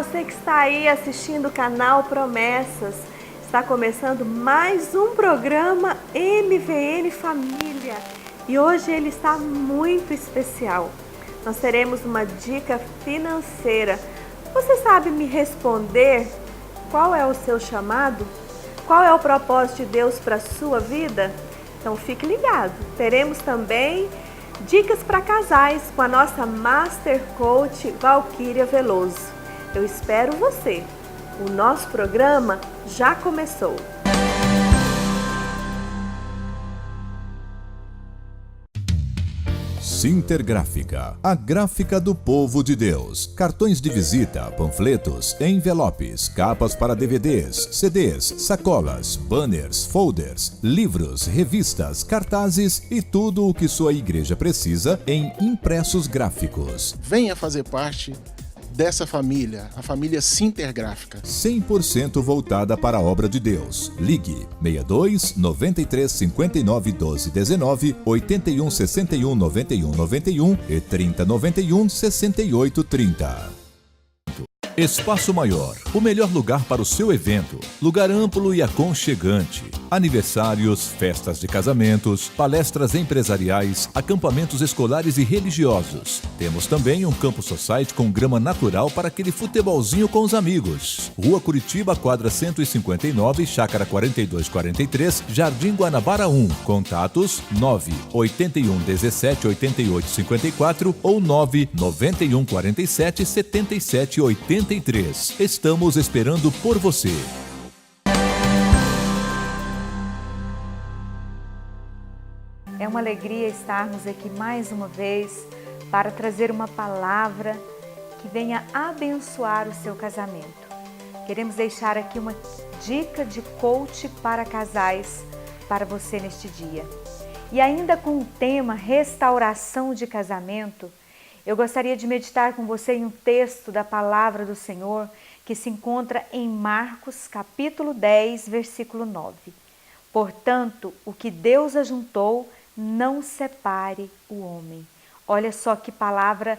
você que está aí assistindo o canal Promessas. Está começando mais um programa MVN Família e hoje ele está muito especial. Nós teremos uma dica financeira. Você sabe me responder qual é o seu chamado? Qual é o propósito de Deus para a sua vida? Então fique ligado. Teremos também dicas para casais com a nossa Master Coach Valquíria Veloso. Eu espero você. O nosso programa já começou. Sintergráfica, a gráfica do povo de Deus. Cartões de visita, panfletos, envelopes, capas para DVDs, CDs, sacolas, banners, folders, livros, revistas, cartazes e tudo o que sua igreja precisa em impressos gráficos. Venha fazer parte dessa família, a família Sintergráfica. 100% voltada para a obra de Deus. Ligue 62 93 59 12 19, 81 61 91 91 e 30 91 68 30. Espaço Maior, o melhor lugar para o seu evento. Lugar amplo e aconchegante. Aniversários, festas de casamentos, palestras empresariais, acampamentos escolares e religiosos. Temos também um campo society com grama natural para aquele futebolzinho com os amigos. Rua Curitiba, quadra 159, chácara 4243, Jardim Guanabara 1. Contatos 981 17 88 54 ou 991 47 77 83. Estamos esperando por você. É uma alegria estarmos aqui mais uma vez para trazer uma palavra que venha abençoar o seu casamento. Queremos deixar aqui uma dica de coach para casais para você neste dia. E ainda com o tema restauração de casamento, eu gostaria de meditar com você em um texto da Palavra do Senhor que se encontra em Marcos, capítulo 10, versículo 9. Portanto, o que Deus ajuntou, não separe o homem. Olha só que palavra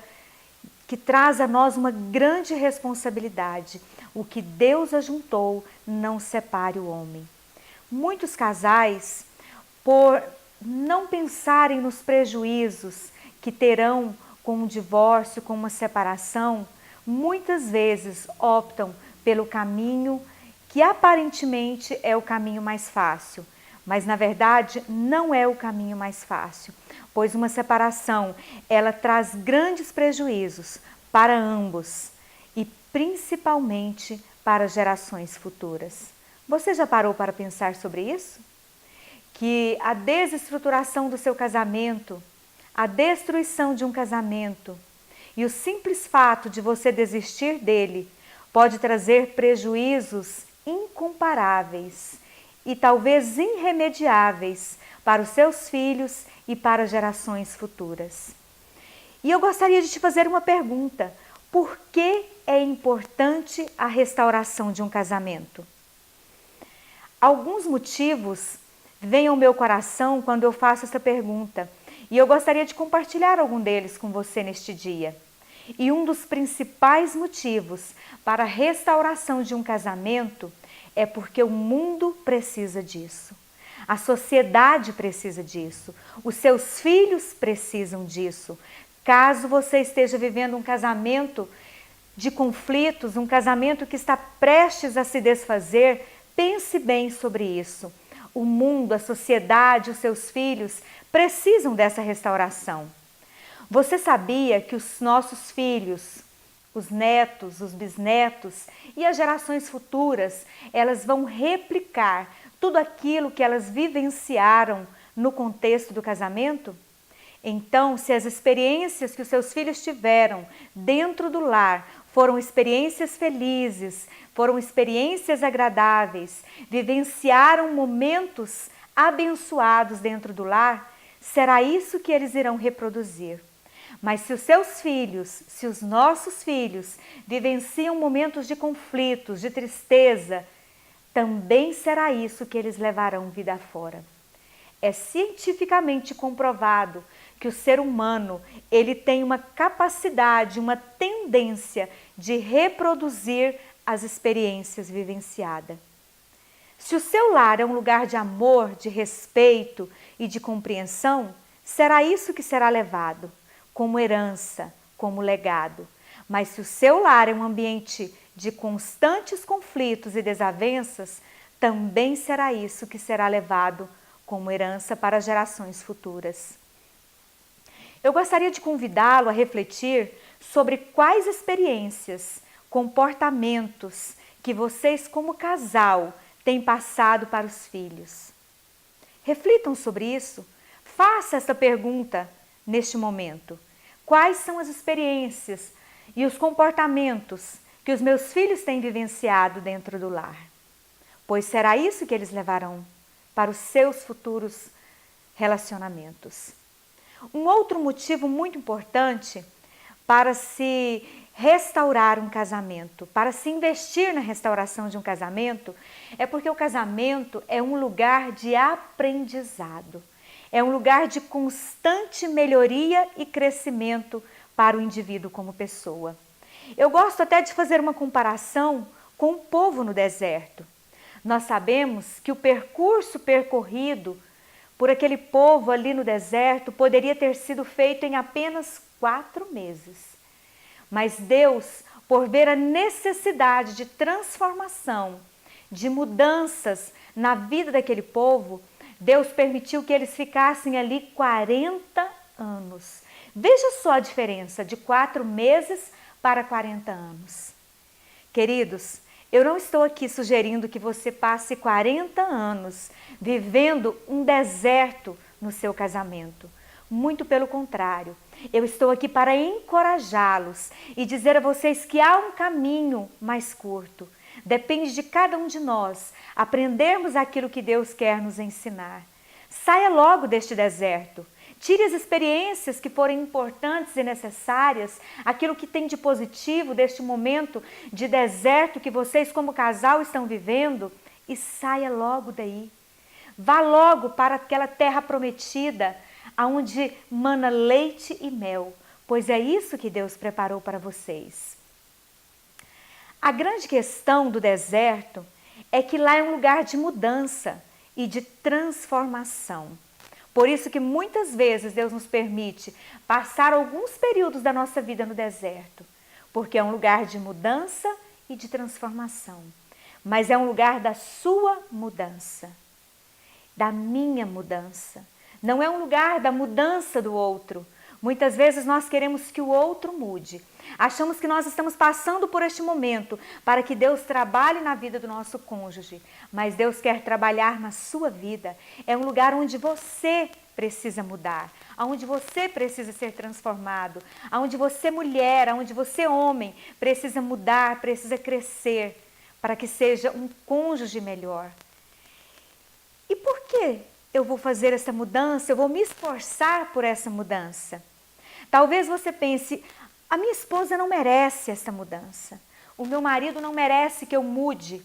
que traz a nós uma grande responsabilidade. O que Deus ajuntou, não separe o homem. Muitos casais, por não pensarem nos prejuízos que terão com um divórcio, com uma separação, muitas vezes optam pelo caminho que aparentemente é o caminho mais fácil, mas na verdade não é o caminho mais fácil, pois uma separação ela traz grandes prejuízos para ambos e principalmente para gerações futuras. Você já parou para pensar sobre isso? Que a desestruturação do seu casamento, a destruição de um casamento e o simples fato de você desistir dele pode trazer prejuízos incomparáveis e talvez irremediáveis para os seus filhos e para gerações futuras. E eu gostaria de te fazer uma pergunta: por que é importante a restauração de um casamento? Alguns motivos vêm ao meu coração quando eu faço essa pergunta. E eu gostaria de compartilhar algum deles com você neste dia. E um dos principais motivos para a restauração de um casamento é porque o mundo precisa disso. A sociedade precisa disso. Os seus filhos precisam disso. Caso você esteja vivendo um casamento de conflitos, um casamento que está prestes a se desfazer, pense bem sobre isso. O mundo, a sociedade, os seus filhos precisam dessa restauração. Você sabia que os nossos filhos, os netos, os bisnetos e as gerações futuras, elas vão replicar tudo aquilo que elas vivenciaram no contexto do casamento? Então, se as experiências que os seus filhos tiveram dentro do lar foram experiências felizes, foram experiências agradáveis, vivenciaram momentos abençoados dentro do lar, será isso que eles irão reproduzir. Mas se os seus filhos, se os nossos filhos vivenciam momentos de conflitos, de tristeza, também será isso que eles levarão vida afora. É cientificamente comprovado que o ser humano, ele tem uma capacidade, uma tendência de reproduzir as experiências vivenciadas. Se o seu lar é um lugar de amor, de respeito e de compreensão, será isso que será levado como herança, como legado. Mas se o seu lar é um ambiente de constantes conflitos e desavenças, também será isso que será levado como herança para gerações futuras. Eu gostaria de convidá-lo a refletir sobre quais experiências, comportamentos que vocês como casal têm passado para os filhos. Reflitam sobre isso. Faça essa pergunta neste momento. Quais são as experiências e os comportamentos que os meus filhos têm vivenciado dentro do lar? Pois será isso que eles levarão para os seus futuros relacionamentos. Um outro motivo muito importante para se restaurar um casamento, para se investir na restauração de um casamento, é porque o casamento é um lugar de aprendizado, é um lugar de constante melhoria e crescimento para o indivíduo como pessoa. Eu gosto até de fazer uma comparação com o povo no deserto. Nós sabemos que o percurso percorrido por aquele povo ali no deserto poderia ter sido feito em apenas 4 meses. Mas Deus, por ver a necessidade de transformação, de mudanças na vida daquele povo, Deus permitiu que eles ficassem ali 40 anos. Veja só a diferença de 4 meses para 40 anos. Queridos, eu não estou aqui sugerindo que você passe 40 anos vivendo um deserto no seu casamento. Muito pelo contrário, eu estou aqui para encorajá-los e dizer a vocês que há um caminho mais curto. Depende de cada um de nós aprendermos aquilo que Deus quer nos ensinar. Saia logo deste deserto. Tire as experiências que forem importantes e necessárias, aquilo que tem de positivo deste momento de deserto que vocês como casal estão vivendo e saia logo daí. Vá logo para aquela terra prometida, onde mana leite e mel, pois é isso que Deus preparou para vocês. A grande questão do deserto é que lá é um lugar de mudança e de transformação. Por isso que muitas vezes Deus nos permite passar alguns períodos da nossa vida no deserto, porque é um lugar de mudança e de transformação. Mas é um lugar da sua mudança, da minha mudança. Não é um lugar da mudança do outro. Muitas vezes nós queremos que o outro mude. Achamos que nós estamos passando por este momento para que Deus trabalhe na vida do nosso cônjuge. Mas Deus quer trabalhar na sua vida. É um lugar onde você precisa mudar, onde você precisa ser transformado, onde você mulher, onde você homem precisa mudar, precisa crescer para que seja um cônjuge melhor. E por que eu vou fazer essa mudança? Eu vou me esforçar por essa mudança. Talvez você pense, a minha esposa não merece essa mudança. O meu marido não merece que eu mude.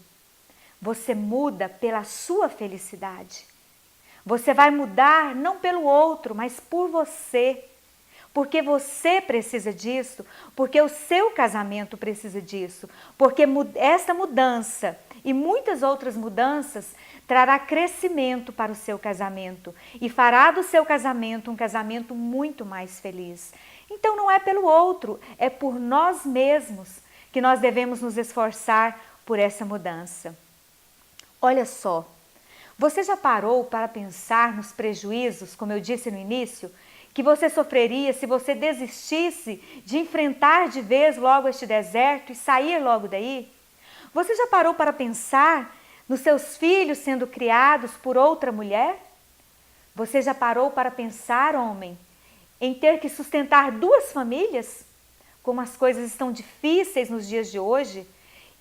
Você muda pela sua felicidade. Você vai mudar não pelo outro, mas por você. Porque você precisa disso, porque o seu casamento precisa disso. Porque esta mudança e muitas outras mudanças trará crescimento para o seu casamento e fará do seu casamento um casamento muito mais feliz. Então não é pelo outro, é por nós mesmos que nós devemos nos esforçar por essa mudança. Olha só, você já parou para pensar nos prejuízos, como eu disse no início, que você sofreria se você desistisse de enfrentar de vez logo este deserto e sair logo daí? Você já parou para pensar nos seus filhos sendo criados por outra mulher? Você já parou para pensar, homem, em ter que sustentar 2 famílias? Como as coisas estão difíceis nos dias de hoje?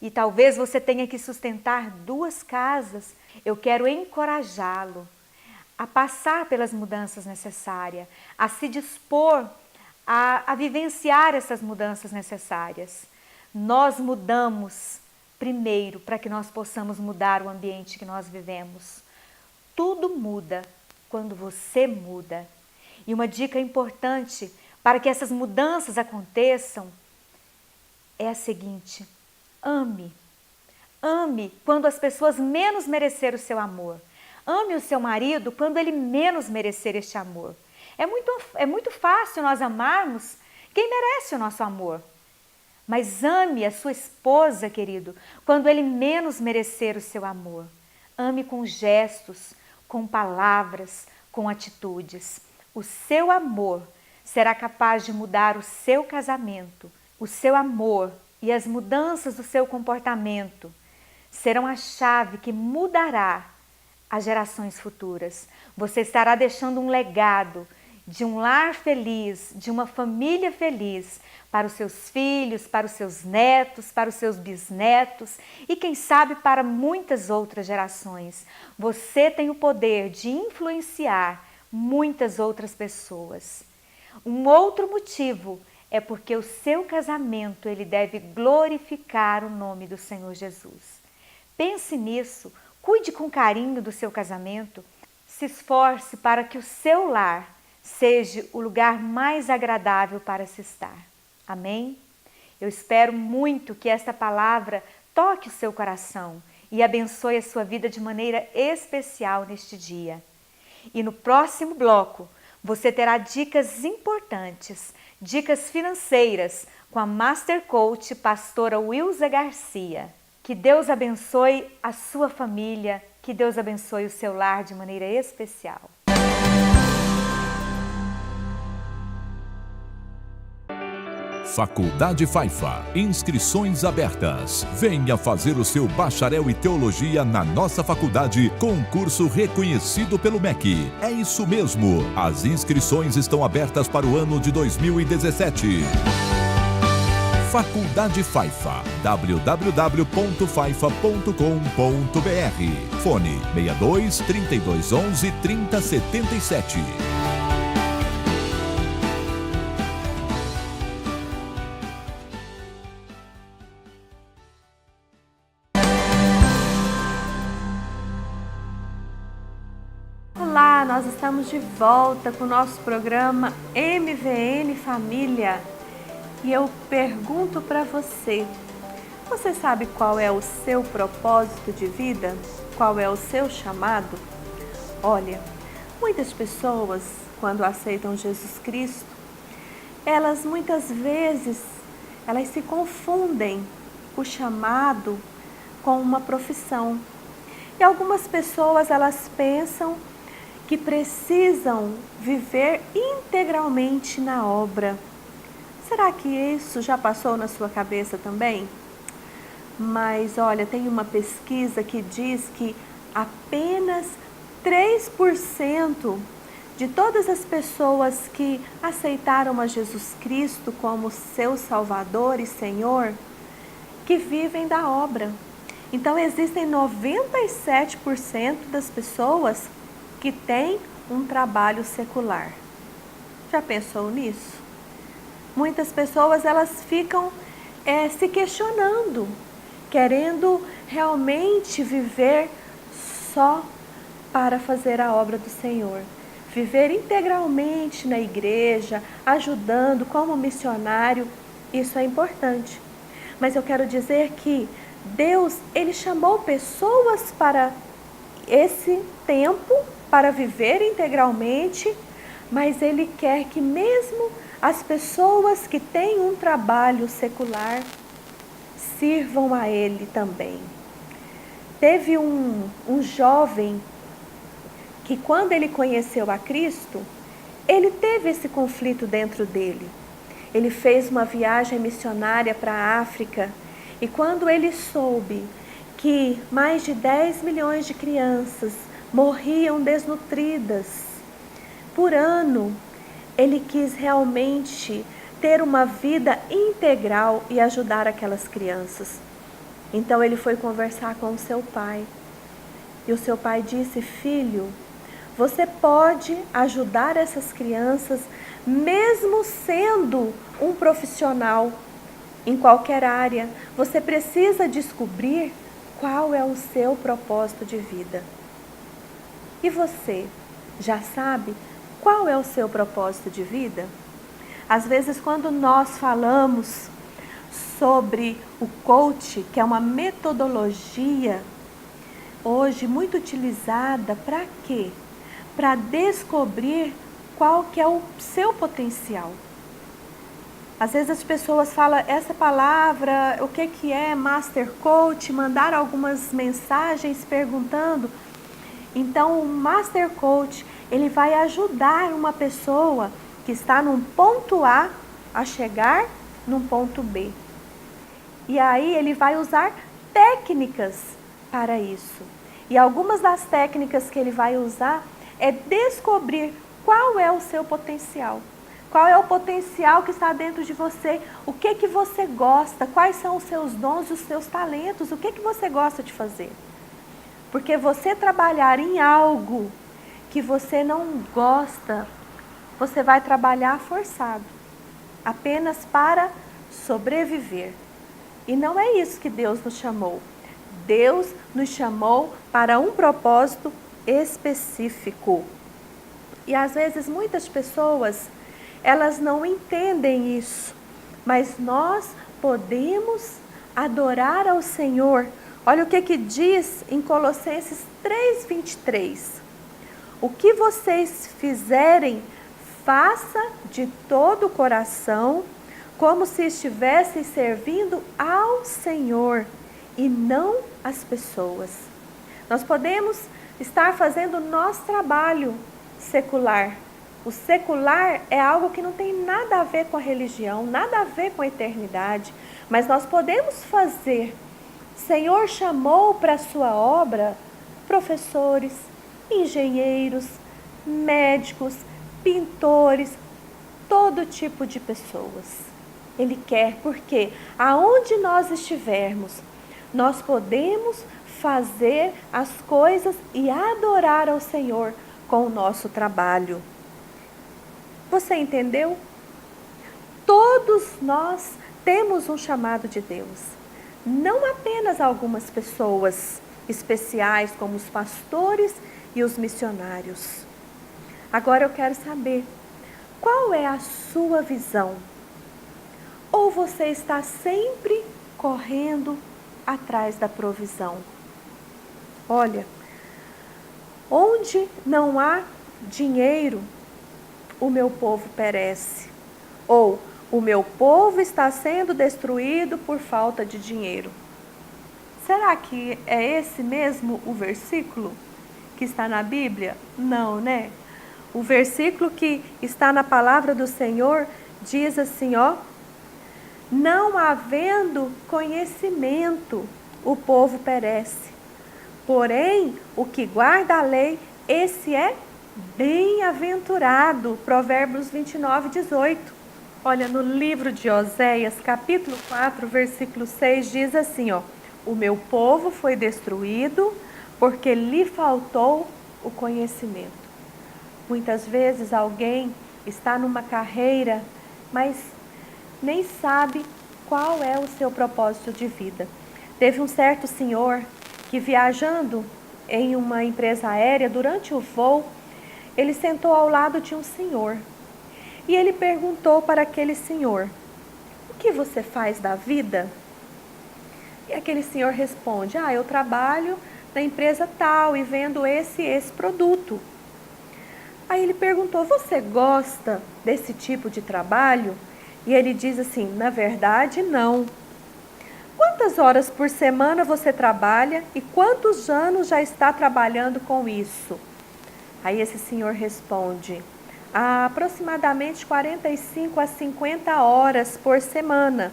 E talvez você tenha que sustentar 2 casas. Eu quero encorajá-lo a passar pelas mudanças necessárias, a se dispor a vivenciar essas mudanças necessárias. Nós mudamos primeiro para que nós possamos mudar o ambiente que nós vivemos. Tudo muda quando você muda. E uma dica importante para que essas mudanças aconteçam é a seguinte: ame. Ame quando as pessoas menos merecerem o seu amor. Ame o seu marido quando ele menos merecer este amor. É muito fácil nós amarmos quem merece o nosso amor. Mas ame a sua esposa, querido, quando ele menos merecer o seu amor. Ame com gestos, com palavras, com atitudes. O seu amor será capaz de mudar o seu casamento. O seu amor e as mudanças do seu comportamento serão a chave que mudará as gerações futuras. Você estará deixando um legado de um lar feliz, de uma família feliz, para os seus filhos, para os seus netos, para os seus bisnetos e quem sabe para muitas outras gerações. Você tem o poder de influenciar muitas outras pessoas. Um outro motivo é porque o seu casamento ele deve glorificar o nome do Senhor Jesus. Pense nisso, cuide com carinho do seu casamento, se esforce para que o seu lar seja o lugar mais agradável para se estar. Amém? Eu espero muito que esta palavra toque o seu coração e abençoe a sua vida de maneira especial neste dia. E no próximo bloco, você terá dicas importantes, dicas financeiras com a Master Coach Pastora Wilza Garcia. Que Deus abençoe a sua família, que Deus abençoe o seu lar de maneira especial. Faculdade Faifa. Inscrições abertas. Venha fazer o seu bacharel em teologia na nossa faculdade com curso reconhecido pelo MEC. É isso mesmo. As inscrições estão abertas para o ano de 2017. Faculdade Faifa. www.faifa.com.br. Fone 62 3211 3077. Olá, nós estamos de volta com o nosso programa MVN Família. E eu pergunto para você, você sabe qual é o seu propósito de vida? Qual é o seu chamado? Olha, muitas pessoas, quando aceitam Jesus Cristo, elas muitas vezes, elas se confundem o chamado com uma profissão. E algumas pessoas, elas pensam que precisam viver integralmente na obra. Será que isso já passou na sua cabeça também? Mas olha, tem uma pesquisa que diz que apenas 3% de todas as pessoas que aceitaram a Jesus Cristo como seu Salvador e Senhor, que vivem da obra. Então existem 97% das pessoas que têm um trabalho secular. Já pensou nisso? Muitas pessoas elas ficam se questionando, querendo realmente viver só para fazer a obra do Senhor. Viver integralmente na igreja, ajudando como missionário, isso é importante. Mas eu quero dizer que Deus, Ele chamou pessoas para esse tempo, para viver integralmente, mas Ele quer que mesmo as pessoas que têm um trabalho secular sirvam a Ele também. Teve um jovem que quando ele conheceu a Cristo, ele teve esse conflito dentro dele. Ele fez uma viagem missionária para a África e quando ele soube que mais de 10 milhões de crianças morriam desnutridas por ano, ele quis realmente ter uma vida integral e ajudar aquelas crianças. Então ele foi conversar com o seu pai. E o seu pai disse: filho, você pode ajudar essas crianças mesmo sendo um profissional em qualquer área. Você precisa descobrir qual é o seu propósito de vida. E você? Já sabe qual é o seu propósito de vida? Às vezes, quando nós falamos sobre o coach, que é uma metodologia hoje muito utilizada para quê? Para descobrir qual que é o seu potencial. Às vezes as pessoas falam essa palavra, o que é Master Coach, mandaram algumas mensagens perguntando. Então o Master Coach, ele vai ajudar uma pessoa que está num ponto A chegar num ponto B. E aí ele vai usar técnicas para isso. E algumas das técnicas que ele vai usar é descobrir qual é o seu potencial. Qual é o potencial que está dentro de você? O que você gosta? Quais são os seus dons, os seus talentos? O que você gosta de fazer? Porque você trabalhar em algo que você não gosta, você vai trabalhar forçado, apenas para sobreviver. E não é isso que Deus nos chamou. Deus nos chamou para um propósito específico. E às vezes muitas pessoas, elas não entendem isso, mas nós podemos adorar ao Senhor. Olha o que diz em Colossenses 3:23. O que vocês fizerem, faça de todo o coração, como se estivessem servindo ao Senhor e não às pessoas. Nós podemos estar fazendo o nosso trabalho secular. O secular é algo que não tem nada a ver com a religião, nada a ver com a eternidade, mas nós podemos fazer. O Senhor chamou para a sua obra professores, engenheiros, médicos, pintores, todo tipo de pessoas. Ele quer, porque aonde nós estivermos, nós podemos fazer as coisas e adorar ao Senhor com o nosso trabalho. Você entendeu? Todos nós temos um chamado de Deus. Não apenas algumas pessoas especiais, como os pastores e os missionários. Agora eu quero saber, qual é a sua visão? Ou você está sempre correndo atrás da provisão? Olha, onde não há dinheiro, o meu povo perece. Ou o meu povo está sendo destruído por falta de dinheiro. Será que é esse mesmo o versículo que está na Bíblia? Não, né? O versículo que está na palavra do Senhor diz assim, ó: não havendo conhecimento, o povo perece. Porém, o que guarda a lei, esse é bem-aventurado. Provérbios 29:18. Olha, no livro de Oséias, capítulo 4, versículo 6, diz assim, ó: o meu povo foi destruído porque lhe faltou o conhecimento. Muitas vezes alguém está numa carreira, mas nem sabe qual é o seu propósito de vida. Teve um certo senhor que, viajando em uma empresa aérea, durante o voo, ele sentou ao lado de um senhor. E ele perguntou para aquele senhor: o que você faz da vida? E aquele senhor responde: eu trabalho na empresa tal e vendo esse produto. Aí ele perguntou: você gosta desse tipo de trabalho? E ele diz assim: na verdade, não. Quantas horas por semana você trabalha e quantos anos já está trabalhando com isso? Aí esse senhor responde: aproximadamente 45 a 50 horas por semana.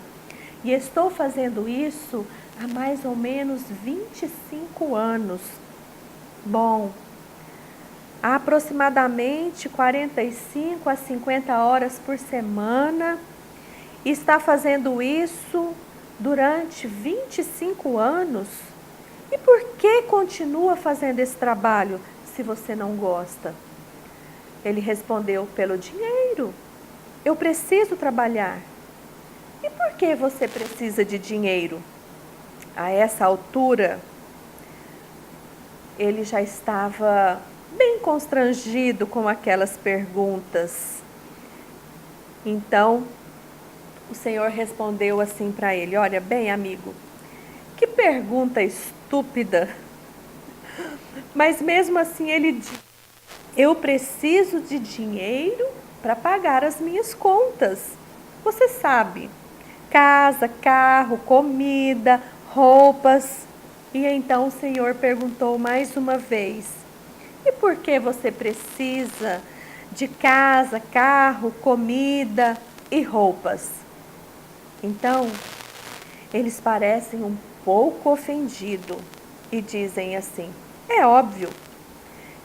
E estou fazendo isso há mais ou menos 25 anos. Bom, aproximadamente 45 a 50 horas por semana. Está fazendo isso durante 25 anos? E por que continua fazendo esse trabalho se você não gosta? Ele respondeu: pelo dinheiro. Eu preciso trabalhar. E por que você precisa de dinheiro? A essa altura, ele já estava bem constrangido com aquelas perguntas. Então, o Senhor respondeu assim para ele: olha, bem, amigo, que pergunta estúpida. Mas mesmo assim ele disse: eu preciso de dinheiro para pagar as minhas contas. Você sabe, casa, carro, comida, roupas. E então o Senhor perguntou mais uma vez: e por que você precisa de casa, carro, comida e roupas? Então, eles parecem um pouco ofendidos e dizem assim: é óbvio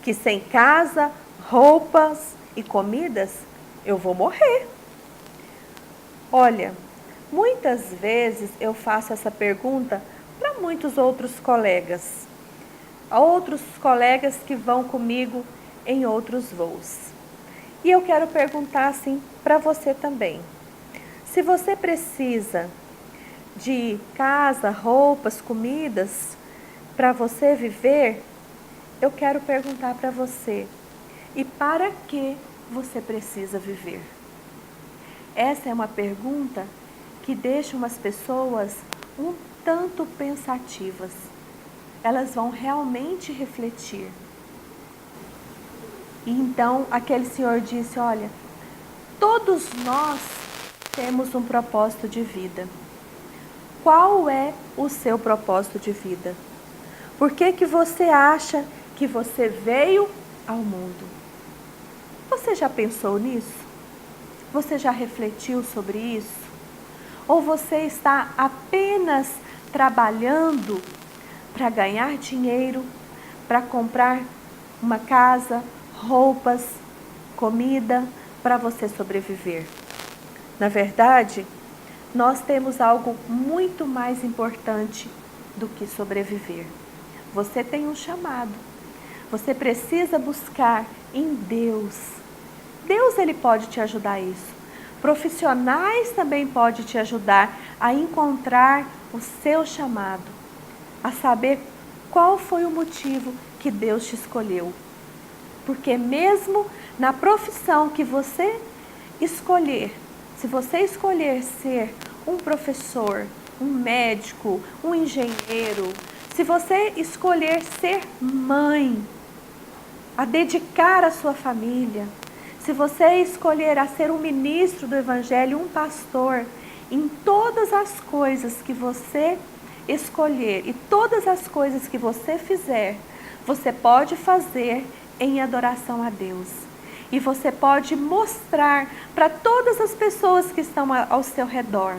que sem casa, roupas e comidas eu vou morrer. Olha, muitas vezes eu faço essa pergunta para muitos outros colegas que vão comigo em outros voos. E eu quero perguntar assim para você também: se você precisa de casa, roupas, comidas para você viver, eu quero perguntar para você: e para que você precisa viver? Essa é uma pergunta que deixa umas pessoas um tanto pensativas. Elas vão realmente refletir. E então aquele senhor disse: olha, todos nós temos um propósito de vida. Qual é o seu propósito de vida? Por que que você acha que você veio ao mundo? Você já pensou nisso? Você já refletiu sobre isso? Ou você está apenas trabalhando para ganhar dinheiro, para comprar uma casa, roupas, comida, para você sobreviver? Na verdade, nós temos algo muito mais importante do que sobreviver. Você tem um chamado. Você precisa buscar em Deus. Deus, ele pode te ajudar a isso. Profissionais também podem te ajudar a encontrar o seu chamado, a saber qual foi o motivo que Deus te escolheu. Porque mesmo na profissão que você escolher, se você escolher ser um professor, um médico, um engenheiro, se você escolher ser mãe, a dedicar a sua família, se você escolher a ser um ministro do Evangelho, um pastor, em todas as coisas que você escolher e todas as coisas que você fizer, você pode fazer em adoração a Deus. E você pode mostrar para todas as pessoas que estão ao seu redor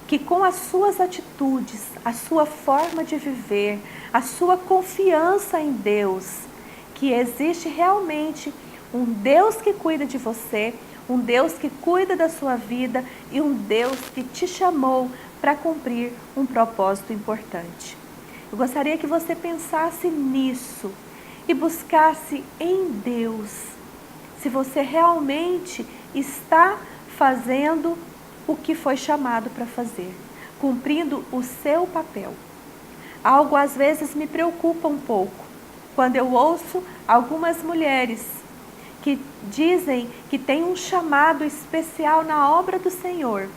que com as suas atitudes, a sua forma de viver, a sua confiança em Deus, que existe realmente um Deus que cuida de você, um Deus que cuida da sua vida e um Deus que te chamou para cumprir um propósito importante. Eu gostaria que você pensasse nisso e buscasse em Deus se você realmente está fazendo o que foi chamado para fazer, cumprindo o seu papel. Algo às vezes me preocupa um pouco quando eu ouço algumas mulheres que dizem que têm um chamado especial na obra do Senhor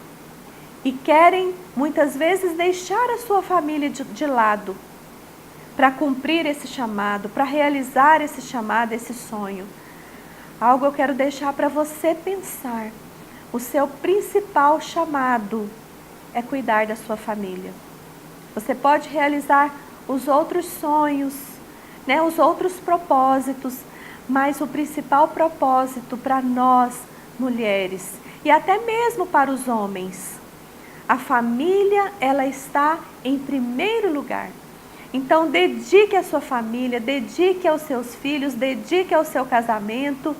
e querem muitas vezes deixar a sua família de lado para cumprir esse chamado, para realizar esse chamado, esse sonho. Algo eu quero deixar para você pensar. O seu principal chamado é cuidar da sua família. Você pode realizar os outros sonhos, os outros propósitos, mas o principal propósito para nós, mulheres, e até mesmo para os homens, a família, ela está em primeiro lugar. Então, dedique a sua família, dedique aos seus filhos, dedique ao seu casamento,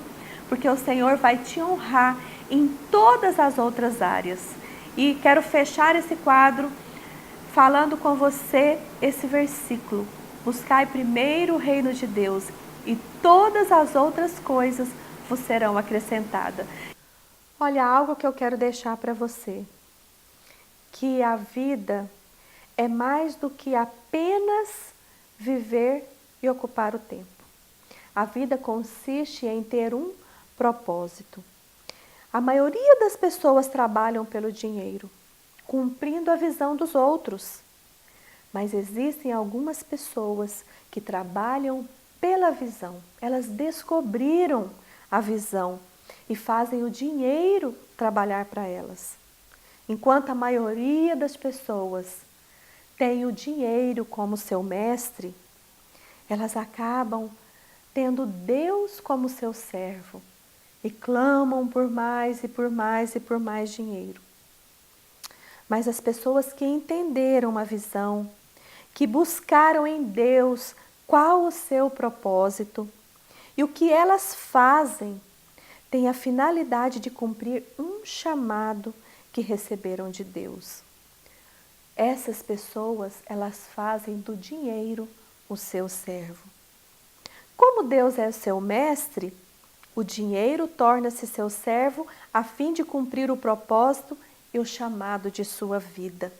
porque o Senhor vai te honrar em todas as outras áreas. E quero fechar esse quadro falando com você esse versículo: buscai primeiro o reino de Deus e todas as outras coisas vos serão acrescentadas. Olha, algo que eu quero deixar para você, que a vida é mais do que apenas viver e ocupar o tempo. A vida consiste em ter um propósito. A maioria das pessoas trabalham pelo dinheiro, cumprindo a visão dos outros. Mas existem algumas pessoas que trabalham pela visão. Elas descobriram a visão e fazem o dinheiro trabalhar para elas. Enquanto a maioria das pessoas tem o dinheiro como seu mestre, elas acabam tendo Deus como seu servo e clamam por mais e por mais e por mais dinheiro. Mas as pessoas que entenderam a visão, que buscaram em Deus qual o seu propósito e o que elas fazem, tem a finalidade de cumprir um chamado que receberam de Deus. Essas pessoas, elas fazem do dinheiro o seu servo. Como Deus é o seu mestre, o dinheiro torna-se seu servo a fim de cumprir o propósito e o chamado de sua vida.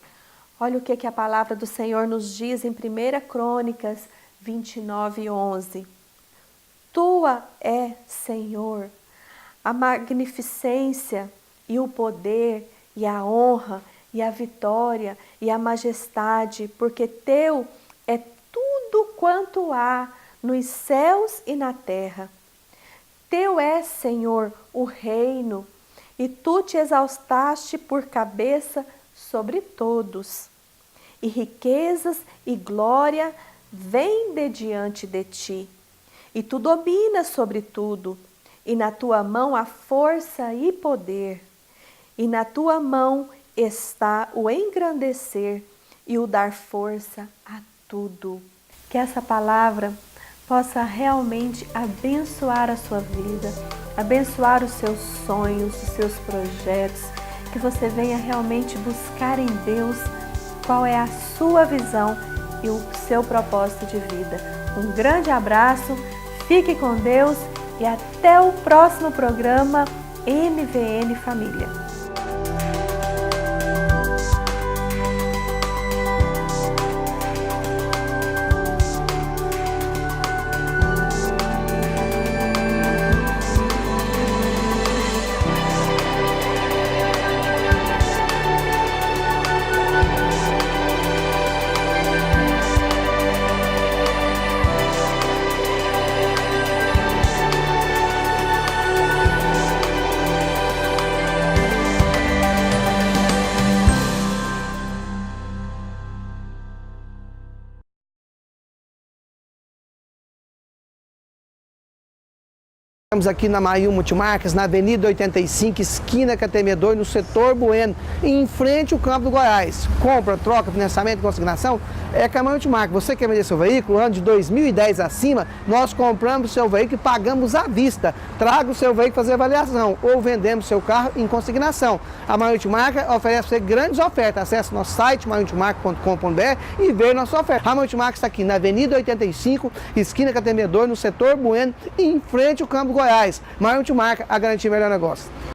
Olha o que a palavra do Senhor nos diz em 1 Crônicas 29:11. Tua é, Senhor, a magnificência e o poder e a honra e a vitória e a majestade, porque teu é tudo quanto há nos céus e na terra. Teu é, Senhor, o reino, e tu te exaltaste por cabeça sobre todos. E riquezas e glória vêm de diante de ti. E tu dominas sobre tudo, e na tua mão há força e poder. E na tua mão está o engrandecer e o dar força a tudo. Que essa palavra possa realmente abençoar a sua vida, abençoar os seus sonhos, os seus projetos, que você venha realmente buscar em Deus qual é a sua visão e o seu propósito de vida. Um grande abraço, fique com Deus e até o próximo programa MVN Família. Estamos aqui na Mail Multimarcas, na Avenida 85, esquina Catemedor, no setor Bueno, em frente ao Campo do Goiás. Compra, troca, financiamento, consignação, é com a Mail Multimarcas. Você quer vender seu veículo, ano de 2010 acima, nós compramos o seu veículo e pagamos à vista. Traga o seu veículo fazer avaliação ou vendemos seu carro em consignação. A Mail Multimarcas oferece para você grandes ofertas. Acesse nosso site, mailmultimarcas.com.br e veja nossa oferta. A Mail Multimarcas está aqui na Avenida 85, esquina Catemedor, no setor Bueno, em frente ao Campo do Goiás. Mail Multimarcas, a garantir melhor negócio.